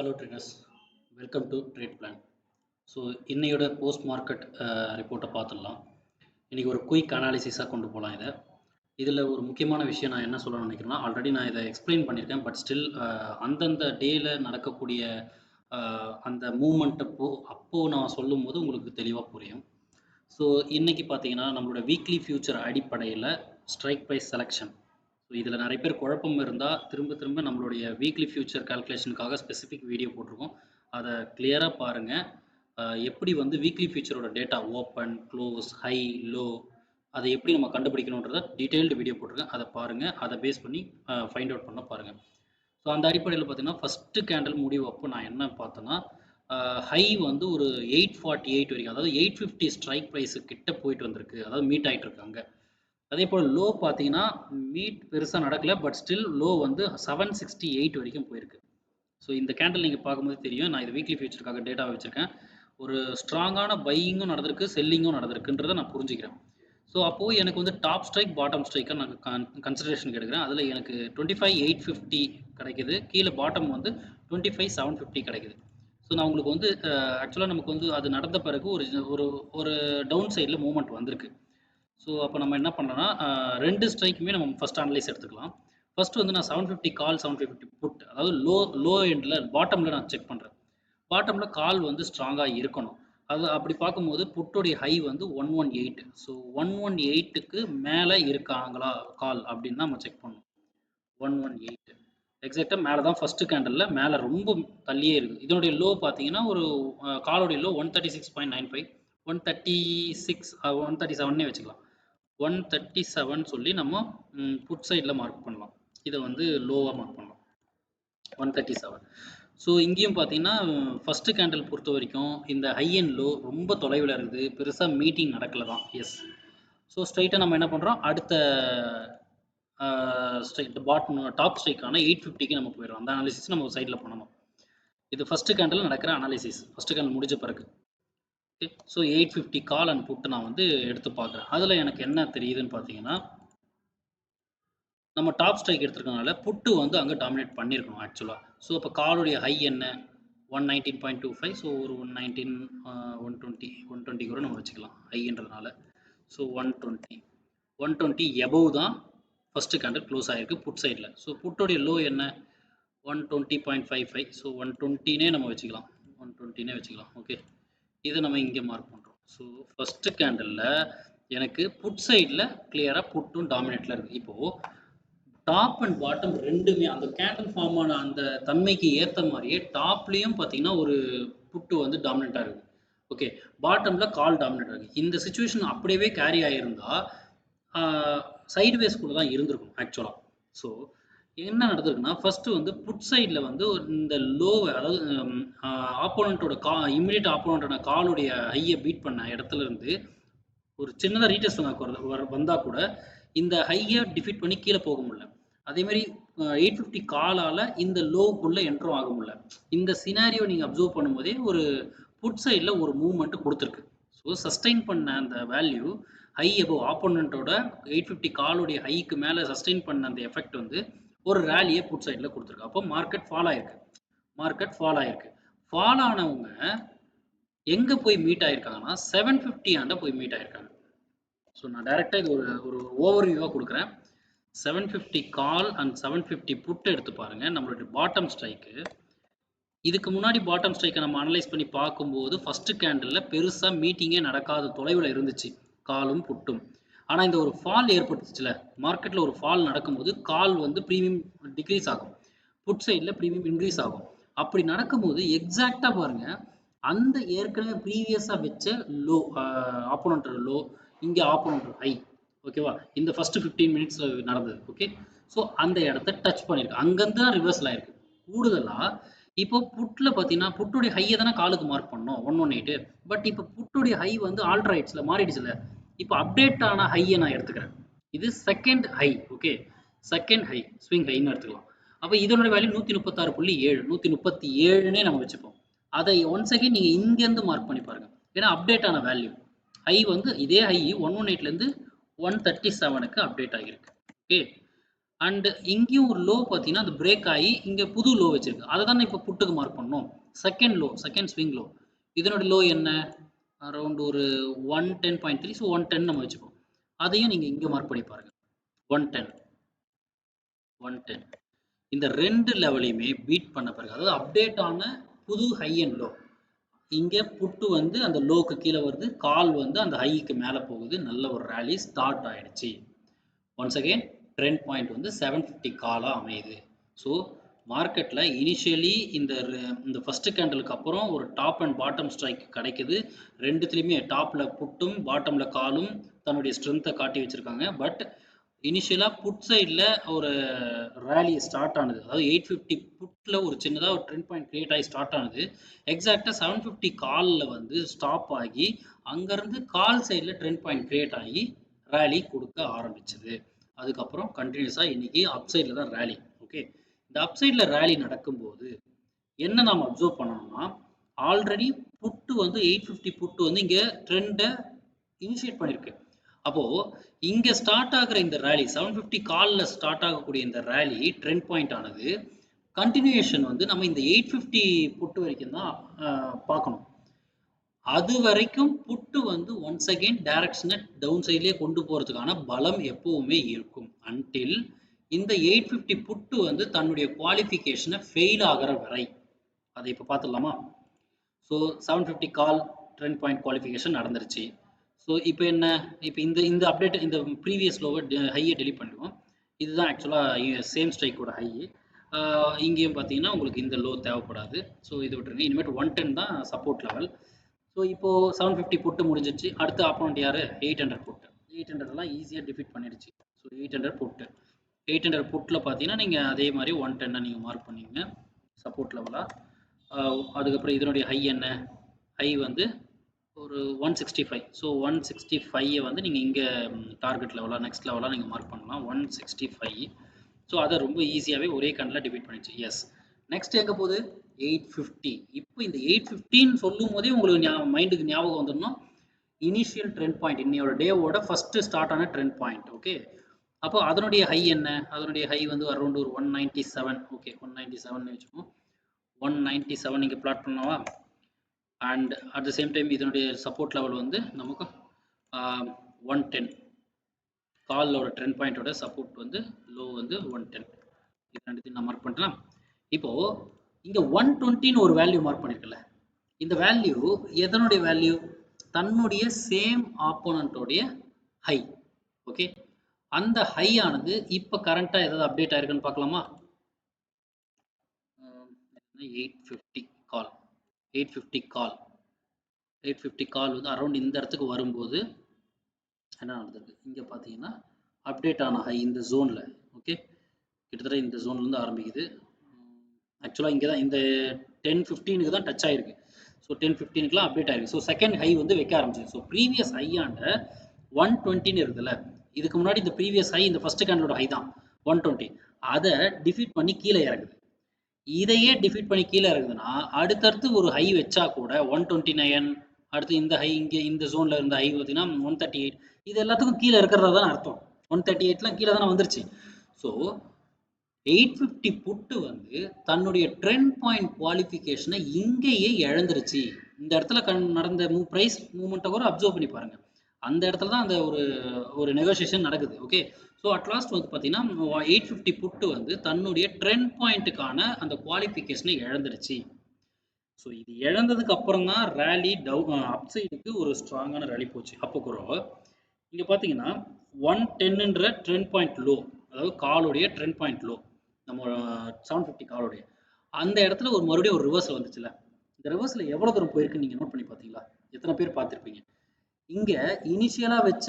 Hello traders, welcome to trade plan. So இன்னையோட post market ரிப்போர்ட்டை பார்த்துடலாம். இன்றைக்கி ஒரு குயிக் அனாலிசிஸாக கொண்டு போகலாம். இதில் ஒரு முக்கியமான விஷயம் நான் என்ன சொல்ல நினைக்கிறேன்னா, ஆல்ரெடி நான் இதை எக்ஸ்பிளைன் பண்ணியிருக்கேன். பட் ஸ்டில் அந்தந்த டேயில் நடக்கக்கூடிய அந்த மூமெண்ட் அப்போது நான் சொல்லும் போது உங்களுக்கு தெளிவாக புரியும். ஸோ இன்றைக்கி பார்த்தீங்கன்னா நம்மளோட வீக்லி ஃபியூச்சர் அடிப்படையில் ஸ்ட்ரைக் ப்ரைஸ் செலெக்ஷன். ஸோ இதில் நிறைய பேர் குழப்பம் இருந்தால் திரும்ப நம்மளுடைய வீக்லி ஃபியூச்சர் கால்குலேஷனுக்காக ஸ்பெசிஃபிக் வீடியோ போட்டிருக்கோம். அதை கிளியராக பாருங்கள். எப்படி வந்து வீக்லி ஃபியூச்சரோட data open, close, high, low அதை எப்படி நம்ம கண்டுபிடிக்கணுன்றத டீட்டெயில்டு வீடியோ போட்டிருக்கேன். அதை பாருங்கள். அதை பேஸ் பண்ணி ஃபைண்ட் அவுட் பண்ண பாருங்கள். ஸோ அந்த அடிப்படையில் பார்த்தீங்கன்னா ஃபஸ்ட்டு கேண்டில் முடிவு அப்போ நான் என்ன பார்த்தேன்னா, ஹை வந்து ஒரு 848 வரைக்கும், அதாவது 850 ஸ்ட்ரைக் ப்ரைஸு கிட்ட போயிட்டு வந்திருக்கு. அதாவது மீட் ஆகிட்டு இருக்கு அங்கே. அதே போல் லோ பார்த்தீங்கன்னா மீட் பெருசாக நடக்கல. பட் ஸ்டில் லோ வந்து 768 வரைக்கும் போயிருக்கு. ஸோ இந்த கேண்டில் நீங்கள் பார்க்கும்போது தெரியும். நான் இது வீக்லி ஃபியூச்சருக்காக டேட்டா வச்சுருக்கேன். ஒரு ஸ்ட்ராங்கான பையிங்கும் நடந்திருக்கு, செல்லிங்கும் நடந்திருக்குன்றதை நான் புரிஞ்சுக்கிறேன். ஸோ அப்போது எனக்கு வந்து டாப் ஸ்ட்ரைக், பாட்டம் ஸ்ட்ரைக்கை நான் கன்சிடரேஷனுக்கு எடுக்கிறேன். அதில் எனக்கு 25,850 கிடைக்குது. கீழே பாட்டம் வந்து 25,750 கிடைக்குது. ஸோ நான் உங்களுக்கு வந்து ஆக்சுவலாக நமக்கு வந்து அது நடந்த பிறகு ஒரு ஒரு டவுன் சைடில் மூவ்மெண்ட் வந்திருக்கு. ஸோ அப்போ நம்ம என்ன பண்ணுறோன்னா, ரெண்டு ஸ்ட்ரைக்குமே நம்ம ஃபஸ்ட் அனலைஸ் எடுத்துக்கலாம். ஃபஸ்ட்டு வந்து நான் 750 கால், 750 புட், அதாவது லோ எண்டில் பாட்டமில் நான் செக் பண்ணுறேன். பாட்டமில் கால் வந்து ஸ்ட்ராங்காக இருக்கணும். அது அப்படி பார்க்கும்போது புட்டோடைய ஹை வந்து 118. ஸோ 118க்கு மேலே இருக்காங்களா கால் அப்படின்னு தான் நம்ம செக் பண்ணணும். 118 எக்ஸாக்டாக மேலே தான் ஃபஸ்ட்டு கேண்டலில் மேலே ரொம்ப தள்ளியே இருக்குது. இதனுடைய லோ பார்த்தீங்கன்னா ஒரு காலோடைய லோ 136.95, 136, 137 வச்சுக்கலாம். 137 சொல்லி நம்ம புட் சைடில் மார்க் பண்ணலாம். இதை வந்து லோவாக மார்க் பண்ணலாம். 137. ஸோ இங்கேயும் பார்த்தீங்கன்னா ஃபஸ்ட்டு கேண்டில் பொறுத்த வரைக்கும் இந்த ஹை அண்ட் லோ ரொம்ப தொலைவில் இருக்குது. பெருசாக மீட்டிங் நடக்கல தான். எஸ். ஸோ ஸ்ட்ரைட்டாக நம்ம என்ன பண்ணுறோம், அடுத்த ஸ்ட்ரைக் டாப் ஸ்ட்ரைக்கான 850க்கு நம்ம போயிடும். அந்த அனாலிசிஸ் நம்ம சைடில் பண்ணணும். இது ஃபஸ்ட்டு கேண்டில் நடக்கிற அனாலிசிஸ், ஃபஸ்ட்டு கேண்டில் முடிஞ்ச பிறகு. ஓகே. ஸோ 850 கால் அண்ட் புட்டு நான் வந்து எடுத்து பார்க்குறேன். அதில் எனக்கு என்ன தெரியுதுன்னு பார்த்தீங்கன்னா, நம்ம டாப் ஸ்ட்ரைக் எடுத்துருக்கனால புட்டு வந்து அங்கே டாமினேட் பண்ணியிருக்கணும் ஆக்சுவலாக. ஸோ இப்போ காலுடைய ஹை என்ன, 119.25. ஸோ ஒரு 119, 120 கூட நம்ம வச்சுக்கலாம் ஹைன்றதுனால. ஸோ 120 எபவ் தான் ஃபஸ்ட்டு கேண்டில் க்ளோஸ் ஆகிருக்கு புட் சைடில். ஸோ புட்டோடைய லோ என்ன, 120.55. ஸோ 120னே நம்ம வச்சுக்கலாம், 120னே வச்சுக்கலாம். ஓகே. இதை நம்ம இங்கே மார்க் பண்ணுறோம். ஸோ ஃபஸ்ட்டு கேண்டலில் எனக்கு புட் சைடில் கிளியராக புட்டும் டாமினேட்டில் இருக்குது. இப்போது டாப் அண்ட் பாட்டம் ரெண்டுமே அந்த கேண்டில் ஃபார்ம் ஆன அந்த தன்மைக்கு ஏற்ற மாதிரியே டாப்லேயும் பார்த்தீங்கன்னா ஒரு புட்டு வந்து டாமினேட்டாக இருக்குது. ஓகே. பாட்டமில் கால் டாமினேட்டாக இருக்குது. இந்த சுச்சுவேஷன் அப்படியே கேரி ஆகியிருந்தால் சைட்வேஸ்குள்ளே தான் இருந்திருக்கும் ஆக்சுவலாக. ஸோ என்ன நடந்திருக்குன்னா, ஃபஸ்ட்டு வந்து புட் சைடில் வந்து இந்த லோவை, அதாவது ஆப்போனண்ட்டோட இம்மிடியட் ஆப்போனண்ட்டோட காலுடைய ஹையை பீட் பண்ண இடத்துல இருந்து ஒரு சின்னதாக ரீடெஸ்ட் வந்தால் கூட இந்த ஹையை டிஃபீட் பண்ணி கீழே போக முடியல. அதேமாதிரி 850 காலால் இந்த லோவுக்குள்ளே என்ட்ரும் ஆக முடியல. இந்த சினாரியோ நீங்கள் அப்சர்வ் பண்ணும்போதே ஒரு புட் சைடில் ஒரு மூவ்மெண்ட் கொடுத்துருக்கு. ஸோ சஸ்டெயின் பண்ண அந்த வேல்யூ ஹை எபோவ் ஆப்போனண்ட்டோட 850 காலுடைய ஹைக்கு மேலே சஸ்டெயின் பண்ண அந்த எஃபெக்ட் வந்து ஒரு ரேலியை புட் சைடில் கொடுத்துருக்கு. அப்போ மார்க்கெட் ஃபால் ஆயிருக்கு. ஃபால் ஆனவங்க எங்கே போய் மீட் ஆயிருக்காங்கன்னா 750 ஆண்ட போய் மீட் ஆயிருக்காங்க. ஸோ நான் டைரெக்டாக இது ஒரு ஓவர்வியூவாக கொடுக்குறேன். 750 கால் அண்ட் 750 புட் எடுத்து பாருங்கள். நம்மளுடைய பாட்டம் ஸ்ட்ரைக்கு, இதுக்கு முன்னாடி பாட்டம் ஸ்ட்ரைக்கை நம்ம அனலைஸ் பண்ணி பார்க்கும்போது ஃபஸ்ட்டு கேண்டலில் பெருசாக மீட்டிங்கே நடக்காத தொலைவில் இருந்துச்சு காலும் புட்டும். ஆனால் இந்த ஒரு ஃபால் ஏற்பட்டுச்சுல, மார்க்கெட்டில் ஒரு ஃபால் நடக்கும்போது கால் வந்து ப்ரீமியம் டிக்ரீஸ் ஆகும், புட் சைடில் ப்ரீமியம் இன்க்ரீஸ் ஆகும். அப்படி நடக்கும்போது எக்ஸாக்டாக பாருங்கள், அந்த ஏற்கனவே ப்ரீவியஸாக வச்ச லோ, ஆப்போனண்ட் லோ, இங்கே ஆப்போனண்ட் ஹை, ஓகேவா, இந்த ஃபஸ்ட்டு 15 மினிட்ஸில் நடந்தது. ஓகே. ஸோ அந்த இடத்த டச் பண்ணியிருக்கு. அங்கேருந்து தான் ரிவர்ஸில் ஆயிருக்கு. கூடுதலாக இப்போ புட்டில் பார்த்தீங்கன்னா புட்டுடைய ஹையை தானே காலுக்கு மார்க் பண்ணோம் 118. பட் இப்போ புட்டுடைய ஹை வந்து ஆல்ட்ரைட்ஸில் மாறிடுச்சுல. இப்போ அப்டேட் ஆன ஹையை நான் எடுத்துக்கிறேன். இது second high. Okay. Second high swing ஹைன்னு எடுத்துக்கலாம். அப்போ இதனோட வேல்யூ 136.7, 137னே நம்ம வச்சுப்போம். அதை ஒன்ஸ் அகைன் நீங்கள் இங்கேருந்து மார்க் பண்ணி பாருங்கள். ஏன்னா அப்டேட் ஆன வேல்யூ ஹை வந்து இதே ஹை 118லேருந்து 137க்கு அப்டேட் ஆகியிருக்கு. ஓகே. அண்ட் இங்கேயும் ஒரு லோ பார்த்தீங்கன்னா அது பிரேக் ஆகி இங்கே புது லோ வச்சிருக்கு. அதை தானே இப்போ புட்டுக்கு மார்க் பண்ணணும். Second low, second swing low. இதனோட லோ என்ன? அரௌண்ட் ஒரு 110.3. ஸோ 110 நம்ம வச்சுப்போம். அதையும் நீங்கள் இங்கே மார்க் பண்ணி பாருங்க. 110, 110. இந்த ரெண்டு லெவலையுமே பீட் பண்ண பிறகு, அதாவது அப்டேட் ஆன புது ஹை அண்ட் லோ. இங்கே புட்டு வந்து அந்த லோக்கு கீழே வருது, கால் வந்து அந்த ஹைக்கு மேலே போகுது. நல்ல ஒரு ரேலி ஸ்டார்ட் ஆயிடுச்சு. ஒன்ஸ் அகெயின் ட்ரெண்ட் பாயிண்ட் வந்து 750 காலாக அமையுது. ஸோ மார்க்கெட்டில் இனிஷியலி இந்த ஃபர்ஸ்ட் கேண்டலுக்கு அப்புறம் ஒரு டாப் அண்ட் பாட்டம் ஸ்ட்ரைக் கிடைக்குது. ரெண்டுத்துலேயுமே டாப்பில் புட்டும் பாட்டமில் காலும் தன்னுடைய ஸ்ட்ரென்த்தை காட்டி வச்சுருக்காங்க. பட் இனிஷியலாக புட் சைடில் ஒரு ரேலி ஸ்டார்ட் ஆனது, அதாவது 850 புட்டில் ஒரு சின்னதாக ஒரு ட்ரெண்ட் பாயிண்ட் கிரியேட் ஆகி ஸ்டார்ட் ஆனது. எக்ஸாக்டாக 750 காலில் வந்து ஸ்டாப் ஆகி அங்கேருந்து கால் சைடில் ட்ரெண்ட் பாயிண்ட் கிரியேட் ஆகி ரேலி கொடுக்க ஆரம்பிச்சது. அதுக்கப்புறம் கண்டினியூஸாக இன்னைக்கு அப்சைடில் தான் ரேலி. ஓகே, இந்த அப்சைடில் ரேலி நடக்கும்போது என்ன நாம் அப்சர்வ் பண்ணணும்னா, ஆல்ரெடி புட்டு வந்து 850 புட்டு வந்து இங்கே ட்ரெண்டை இனிஷியேட் பண்ணியிருக்கு. அப்போ இங்க ஸ்டார்ட் ஆகுற இந்த ரேலி 750 கால்ல ஸ்டார்ட் ஆகக்கூடிய இந்த ரேலி ட்ரெண்ட் பாயிண்ட் ஆனது கண்டினியூஷன் வந்து நம்ம இந்த 850 புட்டு வரைக்கும் தான் பார்க்கணும். அது வரைக்கும் புட்டு வந்து ஒன்ஸ் அகெயின் டைரக்ஷனை டவுன் சைட்லேயே கொண்டு போறதுக்கான பலம் எப்பவுமே இருக்கும். அன்டில் இந்த 850 புட்டு வந்து தன்னுடைய குவாலிஃபிகேஷனை ஃபெயில் ஆகிற வரை. அதை இப்போ பார்த்துடலாமா? ஸோ 750 கால் ட்ரெண்ட் பாயிண்ட் குவாலிஃபிகேஷன் நடந்துருச்சு. ஸோ இப்போ என்ன, இப்போ இந்த அப்டேட் இந்த ப்ரீவியஸ் லோவை ஹையை டெலிட் பண்ணிடுவோம். இதுதான் ஆக்சுவலாக சேம் ஸ்ட்ரைக்கோட ஹை. இங்கேயும் பார்த்தீங்கன்னா உங்களுக்கு இந்த லோ தேவைப்படாது. ஸோ இது விட்டுருங்க. இனிமேட்டு 110 தான் சப்போர்ட் லெவல். ஸோ இப்போது 750 புட்டு முடிஞ்சிச்சு. அடுத்த ஆப்போனண்ட் யார்? 800 புட்டு. 800லாம் ஈஸியாக டிஃபீட் பண்ணிடுச்சு. ஸோ 800 புட்டு. 800 புட்டில் பார்த்தீங்கன்னா நீங்கள் அதே மாதிரி 110 நீங்கள் மார்க் பண்ணிங்க சப்போர்ட் லெவலாக. அதுக்கப்புறம் இதனுடைய ஹை என்ன? ஹை வந்து ஒரு 165. ஸோ 165 வந்து நீங்கள் இங்கே டார்கெட் லெவலாக நெக்ஸ்ட் லெவலாக நீங்கள் மார்க் பண்ணலாம். 165. ஸோ அதை ரொம்ப ஈஸியாகவே ஒரே கண்ணில் டிஃபீட் பண்ணிடுச்சு. எஸ், நெக்ஸ்ட் எங்கே போகுது? 850. இப்போ இந்த 850ன்னு சொல்லும் போதே உங்களுக்கு மைண்டுக்கு ஞாபகம் வந்துடணும் இனிஷியல் ட்ரெண்ட் பாயிண்ட், இன்னையோட டேவோட ஃபர்ஸ்ட் ஸ்டார்ட் ஆன ட்ரெண்ட் பாயிண்ட். ஓகே, அப்போ அதனுடைய ஹை என்ன? அதனுடைய ஹை வந்து அரௌண்ட் ஒரு 197. ஓகே, 197 வச்சுக்கோம். 197 இங்கே பிளாட் பண்ணவா? And at the same time இதனுடைய சப்போர்ட் லெவல் வந்து நமக்கு 110. காலோட ட்ரெண்ட் பாயிண்டோட சப்போர்ட் வந்து லோ வந்து 110. இது ரெண்டுத்தையும் நான் மார்க் பண்ணிட்டேன். இப்போ இங்க 120ன்னு ஒரு வேல்யூ மார்க் பண்ணிருக்கல, இந்த வேல்யூ எதனுடைய வேல்யூ? தன்னுடைய சேம் ஆப்போனன்ட்டோடைய ஹை. ஓகே, அந்த ஹை ஆனது இப்போ கரண்டா ஏதாவது அப்டேட் ஆயிருக்குன்னு பார்க்கலாமா? 850 கால், 850 கால், 850 கால் வந்து அரௌண்ட் இந்த இடத்துக்கு வரும்போது என்ன நடந்திருக்கு? இங்கே பார்த்தீங்கன்னா அப்டேட் ஆன ஹை இந்த ஜோனில். ஓகே, கிட்டத்தட்ட இந்த ஜோன்லேருந்து ஆரம்பிக்குது. ஆக்சுவலாக இங்கே தான் இந்த 10-15க்கு தான் டச் ஆகிருக்கு. ஸோ 10-15க்குலாம் அப்டேட் ஆகிருக்கு. ஸோ செகண்ட் ஹை வந்து வைக்க ஆரம்பிச்சிருக்கு. ஸோ ப்ரீவியஸ் ஹையாண்ட 120ன்னு இருக்குதுல்ல, இதுக்கு முன்னாடி இந்த ப்ரீவியஸ் ஹை இந்த ஃபர்ஸ்ட் கேண்டலோட ஹை தான் 120. அதை டிஃபீட் பண்ணி கீழே இறங்குது. இதையே டிஃபீட் பண்ணி கீழே இருக்குதுன்னா அடுத்தடுத்து ஒரு ஹை வச்சா கூட 129, அடுத்து இந்த ஹை இங்கே இந்த ஜோனில் இருந்த ஹை பார்த்தீங்கன்னா 138, இது எல்லாத்துக்கும் கீழே இருக்கிறதா தான் அர்த்தம். 138லாம் கீழே தானே வந்துருச்சு. ஸோ 850 புட்டு வந்து தன்னுடைய ட்ரெண்ட் பாயிண்ட் குவாலிஃபிகேஷனை இங்கேயே இழந்துருச்சு. இந்த இடத்துல நடந்த ப்ரைஸ் மூவ்மெண்ட்டை கூட அப்சர்வ் பண்ணி பாருங்க. அந்த இடத்துல தான் அந்த ஒரு நெகோசியேஷன் நடக்குது. ஓகே, ஸோ அட்லாஸ்ட் வந்து பார்த்தீங்கன்னா 850 புட்டு வந்து தன்னுடைய ட்ரெண்ட் பாயிண்ட்டுக்கான அந்த குவாலிஃபிகேஷனை இழந்துருச்சு. ஸோ இது இழந்ததுக்கு அப்புறம் தான் ரேலி அப்சைடுக்கு ஒரு ஸ்ட்ராங்கான ரேலி போச்சு. அப்போ கூட இங்கே பார்த்தீங்கன்னா 110ன்ற ட்ரெண்ட் பாயிண்ட் லோ, அதாவது காலோடைய ட்ரெண்ட் பாயிண்ட் லோ, நம்ம 750 காலோடைய அந்த இடத்துல ஒரு மறுபடியும் ஒரு ரிவர்ஸில் வந்துச்சுல. இந்த ரிவர்ஸில் எவ்வளோ தூரம் போயிருக்குன்னு நீங்கள் நோட் பண்ணி பார்த்தீங்களா? எத்தனை பேர் பார்த்துருப்பீங்க? இங்கே இனிஷியலாக வச்ச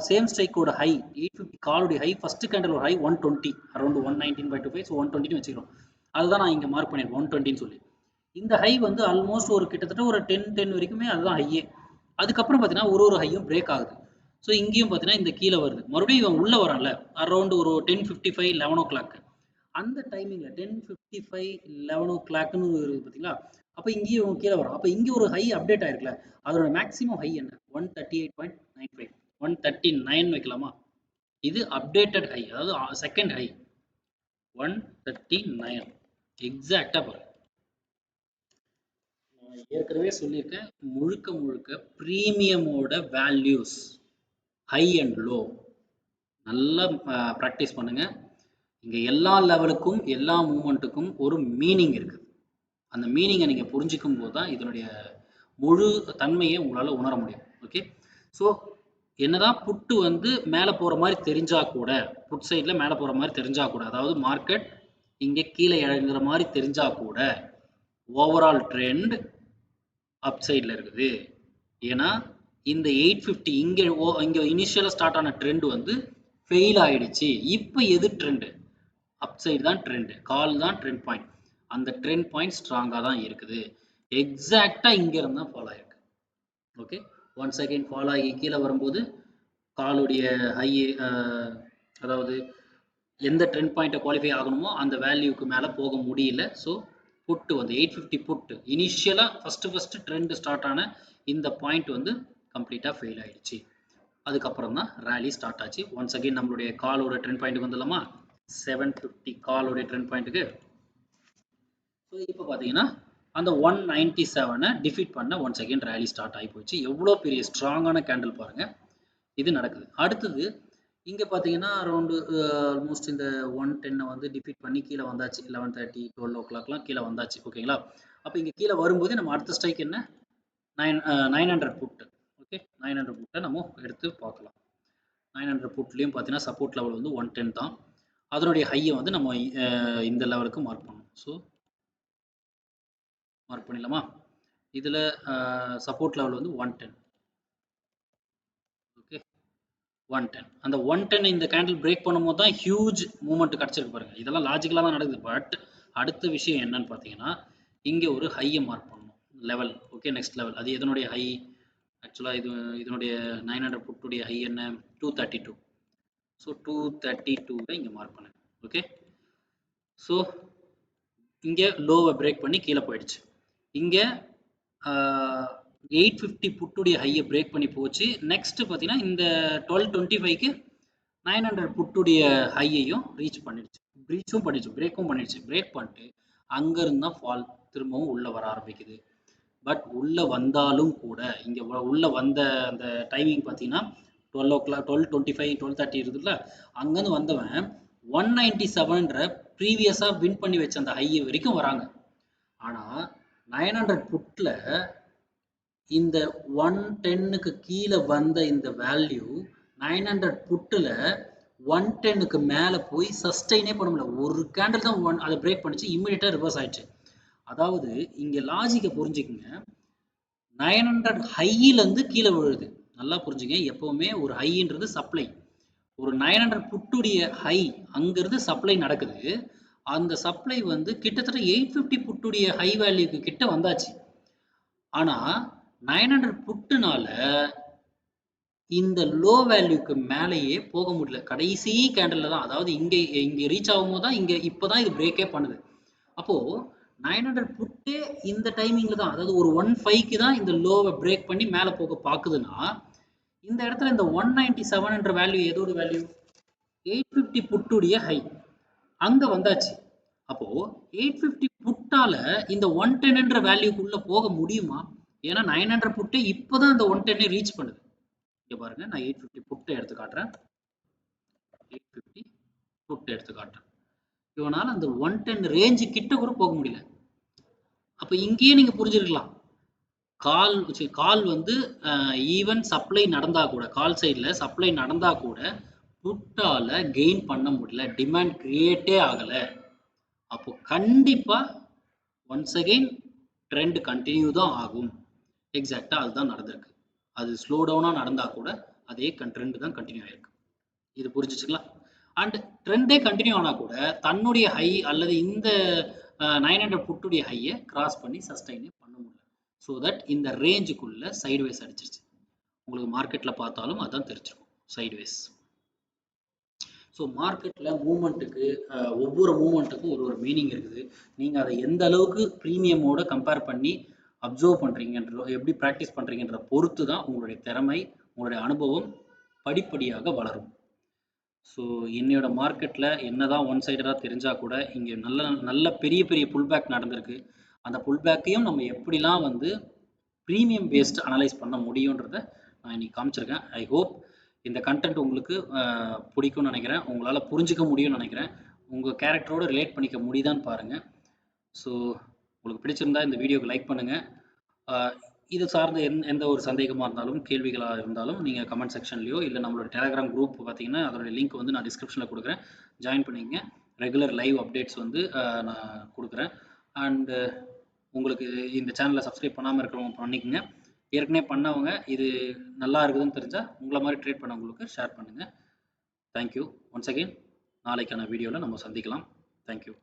சேம் ஸ்ட்ரைக்கோட ஹை 850 காலோடைய ஹை ஃபர்ஸ்ட் கேண்டல் ஒரு ஹை 120, அரௌண்ட் 119.25. ஸோ 120 வச்சுக்கிறோம். அதுதான் நான் இங்கே மார்க் பண்ணியிருக்கேன் 120ன்னு சொல்லி. இந்த ஹை வந்து ஆல்மோஸ்ட் ஒரு கிட்டத்தட்ட ஒரு 10 வரைக்குமே அதுதான் ஹையே. அதுக்கப்புறம் பார்த்தீங்கன்னா ஒரு ஹையும் பிரேக் ஆகுது. ஸோ இங்கேயும் பார்த்தீங்கன்னா இந்த கீழே வருது. மறுபடியும் இவன் உள்ளே வரான்ல, அரௌண்ட் ஒரு 10:55, 11 o'clock. அந்த டைமிங்கில் 10:55, 11 o'clockன்னு இருக்குது பார்த்தீங்களா? அப்போ இங்கேயும் கீழே வரும். அப்போ இங்கே ஒரு ஹை அப்டேட் ஆயிருக்குல்ல, அதோட மேக்ஸிமம் ஹை என்ன? 138.95, 139 வைக்கலாமா? இது அப்டேட்டட் ஹை, அதாவது செகண்ட் ஹை. 139 எக்ஸாக்டா பாருங்க. நான் ஏற்கனவே சொல்லியிருக்கேன், முழுக்க முழுக்க பிரீமியமோட வேல்யூஸ் ஹை அண்ட் லோ நல்லா ப்ராக்டிஸ் பண்ணுங்க. இங்க எல்லா லெவலுக்கும் எல்லா மூமெண்ட்டுக்கும் ஒரு மீனிங் இருக்கு. அந்த மீனிங்கை நீங்க புரிஞ்சுக்கும் போது தான் இதனுடைய முழு தன்மையை உங்களால உணர முடியும். ஓகே, ஸோ என்னதான் புட்டு வந்து மேலே போற மாதிரி தெரிஞ்சா கூட, புட் சைடில் மேலே போற மாதிரி தெரிஞ்சா கூட, அதாவது மார்க்கெட் இங்கே கீழே இறங்குற மாதிரி தெரிஞ்சா கூட ஓவரால் ட்ரெண்ட் அப் சைடில் இருக்குது. ஏன்னா இந்த 850 இங்கே இனிஷியலாக ஸ்டார்ட் ஆன ட்ரெண்ட் வந்து ஃபெயில் ஆயிடுச்சு. இப்போ எது ட்ரெண்டு? அப் சைடு தான் ட்ரெண்டு, கால் தான் ட்ரெண்ட் பாயிண்ட். அந்த ட்ரெண்ட் பாயிண்ட் ஸ்ட்ராங்காக தான் இருக்குது. எக்ஸாக்டாக இங்கே இருந்து தான் ஃபாலோ ஆயிருக்கு. ஓகே, ஒன்ஸ் அகைன் ஃபாலோ ஆகி கீழே வரும்போது காலுடைய ஹை, அதாவது எந்த ட்ரெண்ட் பாயிண்ட்டை குவாலிஃபை ஆகணுமோ அந்த வேல்யூக்கு மேலே போக முடியல. ஸோ புட்டு வந்து 850 புட்டு இனிஷியலாக ஃபஸ்ட்டு ட்ரெண்ட் ஸ்டார்ட் ஆன இந்த பாயிண்ட் வந்து கம்ப்ளீட்டாக ஃபெயில் ஆயிடுச்சு. அதுக்கப்புறம் தான் ரேலி ஸ்டார்ட் ஆச்சு. ஒன்ஸ் அகைன் நம்மளுடைய காலோட ட்ரெண்ட் பாயிண்ட்டுக்கு வந்துடலாமா? 750 காலோடைய ட்ரெண்ட் பாயிண்ட்டுக்கு. ஸோ இப்போ பார்த்தீங்கன்னா அந்த 197 டிஃபீட் பண்ண ஒன்ஸ் அகைன் ரேலி ஸ்டார்ட் ஆகி போச்சு. எவ்வளோ பெரிய ஸ்ட்ராங்கான கேண்டில் பாருங்க, இது நடக்குது. அடுத்தது இங்கே பார்த்தீங்கன்னா அரௌண்டு ஆல்மோஸ்ட் இந்த 110 வந்து டிஃபீட் பண்ணி கீழே வந்தாச்சு. 11:30 12 o'clockலாம் கீழே வந்தாச்சு. ஓகேங்களா? அப்போ இங்கே கீழே வரும்போது நம்ம அடுத்த ஸ்ட்ரைக் என்ன? 900 புட்டு. ஓகே, 900 புட்டை நம்ம எடுத்து பார்க்கலாம். 900 புட்லேயும் பார்த்தீங்கன்னா சப்போர்ட் லெவல் வந்து 110 தான். அதனுடைய ஹையை வந்து நம்ம இந்த லெவலுக்கு மார்க் பண்ணணும். ஸோ மார்க் பண்ணிடலாமா? இதில் சப்போர்ட் லெவல் வந்து 110. ஓகே, 110. அந்த 110 இந்த கேண்டில் பிரேக் பண்ணும்போது தான் ஹியூஜ் மூவ்மெண்ட் கிடச்சிருக்கு பாருங்க. இதெல்லாம் லாஜிக்கலாக தான் நடக்குது. பட் அடுத்த விஷயம் என்னன்னு பார்த்தீங்கன்னா இங்கே ஒரு ஹையை மார்க் பண்ணணும், லெவல். Okay, next level. அது எதனுடைய ஹை? ஆக்சுவலாக இதனுடைய 900 புட்டுடைய ஹை என்ன? 232. ஸோ 232 இங்கே மார்க் பண்ணேன். ஓகே, ஸோ இங்கே லோவை பிரேக் பண்ணி கீழே போயிடுச்சு. இங்கே 850 புட்டுடைய ஹையை பிரேக் பண்ணி போச்சு. நெக்ஸ்ட் பார்த்தீங்கன்னா இந்த 1225க்கு 900 புட்டுடைய ஹையையும் ரீச் பண்ணிடுச்சு. ரீச்சும் பண்ணிடுச்சு, பிரேக்கும் பண்ணிடுச்சு. பிரேக் பண்ணிட்டு அங்கேருந்து தான் ஃபால் திரும்பவும் உள்ளே வர ஆரம்பிக்குது. பட் உள்ளே வந்தாலும் கூட இங்கே உள்ளே வந்த அந்த டைமிங் பார்த்தீங்கன்னா 12 o'clock 12:25 12:30 இருக்குதுல்ல, அங்கேருந்து வந்தவன் 197ன்ற ப்ரீவியஸாக வின் பண்ணி வச்ச அந்த ஹை வரைக்கும் வராங்க. ஆனால் 900 புட்டில் இந்த 110க்கு கீழே வந்த இந்த வேல்யூ 900 புட்டில் 110க்கு மேலே போய் சஸ்டெயினே பண்ண முடியல. ஒரு கேண்டில் தான் அதை பிரேக் பண்ணிச்சு, இம்மிடியட்டாக ரிவர்ஸ் ஆயிடுச்சு. அதாவது இங்கே லாஜிக்கை புரிஞ்சுக்குங்க. 900 ஹையிலேருந்து கீழே விழுது. நல்லா புரிஞ்சுங்க, எப்போவுமே ஒரு ஹைன்றது சப்ளை. ஒரு 900 புட்டுடைய ஹை அங்கிருந்து சப்ளை நடக்குது. அந்த சப்ளை வந்து கிட்டத்தட்ட 850 புட்டுடைய ஹை வேல்யூக்கு கிட்ட வந்தாச்சு. ஆனால் 900 புட்டுனால இந்த லோ வேல்யூக்கு மேலேயே போக முடியல. கடைசி கேண்டில் தான், அதாவது இங்கே ரீச் ஆகும்போது தான் இப்போதான் இது பிரேக்கே பண்ணுது. அப்போது 900 புட்டே இந்த டைமிங்கில் தான், அதாவது ஒரு 1.5க்கு தான் இந்த லோவை பிரேக் பண்ணி மேலே போக பார்க்குதுன்னா, இந்த இடத்துல இந்த 197ன்ற வேல்யூ எதோட வேல்யூ? 850 புட்டுடைய ஹை அங்கே வந்தாச்சு. அப்போ 850 புட்டால இந்த 110ன்ற வேல்யூக்குள்ள போக முடியுமா? ஏன்னா 900 புட்டு இப்போதான் இந்த 110 ரீச் பண்ணுது. இங்க பாருங்க, நான் 850 புட்டை எடுத்து காட்டுறேன். 850 புட்டை எடுத்து காட்டுறேன். இவனால அந்த 110 ரேஞ்சு கிட்ட கூட போக முடியல. அப்ப இங்கேயே நீங்க புரிஞ்சிருக்கலாம், கால் வந்து ஈவன் சப்ளை நடந்தா கூட, கால் சைடில் சப்ளை நடந்தா கூட புட்டால கெயின் பண்ண முடியல, டிமாண்ட் கிரியேட்டே ஆகலை. அப்போ கண்டிப்பா ஒன்ஸ் அகைன் ட்ரெண்ட் கண்டினியூ தான் ஆகும். எக்ஸாக்டா அதுதான் நடந்திருக்கு. அது ஸ்லோ டவுனா நடந்தா கூட அதே ட்ரெண்ட் தான் கண்டினியூ ஆயிருக்கு. இது புரிஞ்சுச்சுங்களா? அண்ட் ட்ரெண்டே கண்டினியூ ஆனா கூட தன்னுடைய ஹை அல்லது இந்த 900 புட்டுடைய ஹையை கிராஸ் பண்ணி சஸ்டைனே பண்ண முடியல. ஸோ தட் இந்த ரேஞ்சுக்குள்ள சைட்வேஸ் அடிச்சிருச்சு. உங்களுக்கு மார்க்கெட்ல பார்த்தாலும் அதான் தெரிஞ்சிருக்கும், சைட்வேஸ். ஸோ மார்க்கெட்டில் மூமெண்ட்டுக்கு ஒவ்வொரு மூமெண்ட்டுக்கும் ஒரு மீனிங் இருக்குது. நீங்கள் அதை எந்த அளவுக்கு ப்ரீமியமோட கம்பேர் பண்ணி அப்சர்வ் பண்ணுறீங்கன்ற, எப்படி ப்ராக்டிஸ் பண்ணுறீங்கன்ற பொறுத்து தான் உங்களுடைய திறமை, உங்களுடைய அனுபவம் படிப்படியாக வளரும். ஸோ இன்னையோட மார்க்கெட்டில் என்ன தான் ஒன் சைடடாக தெரிஞ்சால் கூட இங்கே நல்ல நல்ல பெரிய பெரிய புல் பேக் நடந்திருக்கு. அந்த புல் பேக்கையும் நம்ம எப்படிலாம் வந்து ப்ரீமியம் பேஸ்ட் அனலைஸ் பண்ண முடியுன்றத நான் இன்னைக்கு காமிச்சிருக்கேன். ஐ ஹோப் இந்த கண்டென்ட் உங்களுக்கு பிடிக்கும்னு நினைக்கிறேன். உங்களால் புரிஞ்சிக்க முடியும்னு நினைக்கிறேன். உங்கள் கேரக்டரோடு ரிலேட் பண்ணிக்க முடியுதான்னு பாருங்கள். ஸோ உங்களுக்கு பிடிச்சிருந்தா இந்த வீடியோக்கு லைக் பண்ணுங்கள். இது சார்ந்த எந்த ஒரு சந்தேகமாக இருந்தாலும் கேள்விகளாக இருந்தாலும் நீங்கள் கமெண்ட் செக்ஷன்லையோ இல்லை நம்மளோட டெலகிராம் குரூப் பார்த்தீங்கன்னா அதோட லிங்க் வந்து நான் டிஸ்கிரிப்ஷனில் கொடுக்குறேன். ஜாயின் பண்ணிக்கங்க. ரெகுலர் லைவ் அப்டேட்ஸ் வந்து நான் கொடுக்குறேன். அண்டு உங்களுக்கு இந்த சேனலை சப்ஸ்கிரைப் பண்ணாமல் இருக்கிறவங்க பண்ணிக்கங்க. ஏற்கனவே பண்ணவங்க இது நல்லா இருக்குதுன்னு தெரிஞ்சால் உங்களை மாதிரி ட்ரேட் பண்ணவங்களுக்கு ஷேர் பண்ணுங்கள். Thank you once again. நாளைக்கான வீடியோவில் நம்ம சந்திக்கலாம். தேங்க்யூ.